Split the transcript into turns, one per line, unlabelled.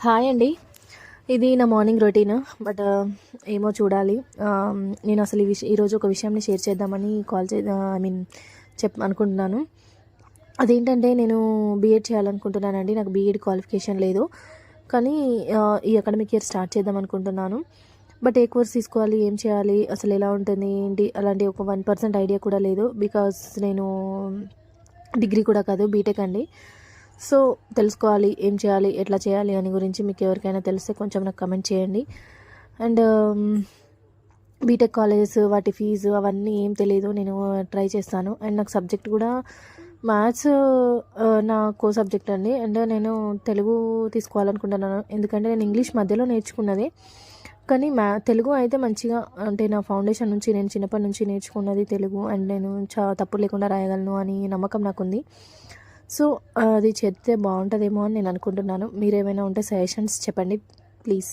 Hi అండి. ఇది నా మార్నింగ్ రొటీన్. బట్ ఏమో చూడాలి. నేను అసలు ఈరోజు ఒక విషయాన్ని షేర్ చేద్దామని ఐ మీన్ అనుకుంటున్నాను. అదేంటంటే నేను బీఎడ్ చేయాలనుకుంటున్నానండి. నాకు బీఎడ్ క్వాలిఫికేషన్ లేదు. కానీ ఈ అకాడమిక్ ఇయర్ స్టార్ట్ చేద్దాం అనుకుంటున్నాను. బట్ ఏ కోర్స్ తీసుకోవాలి, ఏం చేయాలి, అసలు ఎలా ఉంటుంది, ఏంటి అలాంటి ఒక 1% ఐడియా కూడా లేదు. బికాస్ నేను డిగ్రీ కూడా కాదు, బీటెక్ అండి. సో తెలుసుకోవాలి, ఏం చేయాలి, ఎట్లా చేయాలి అని గురించి మీకు ఎవరికైనా తెలిస్తే కొంచెం నాకు కమెంట్ చేయండి. అండ్ బీటెక్ కాలేజెస్, వాటి ఫీజు అవన్నీ ఏం తెలియదు. నేను ట్రై చేస్తాను. అండ్ నాకు సబ్జెక్ట్ కూడా మ్యాథ్స్ నా కో సబ్జెక్ట్ అండి. అండ్ నేను తెలుగు తీసుకోవాలనుకుంటున్నాను. ఎందుకంటే నేను ఇంగ్లీష్ మధ్యలో నేర్చుకున్నది. కానీ తెలుగు అయితే మంచిగా, అంటే నా ఫౌండేషన్ నుంచి, నేను చిన్నప్పటి నుంచి నేర్చుకున్నది తెలుగు. అండ్ నేను తప్పు లేకుండా రాయగలను అని నమ్మకం నాకుంది. సో అది చేస్తే బాగుంటుందేమో అని నేను అనుకుంటున్నాను. మీరేమైనా ఉంటే సజెషన్స్ చెప్పండి ప్లీజ్.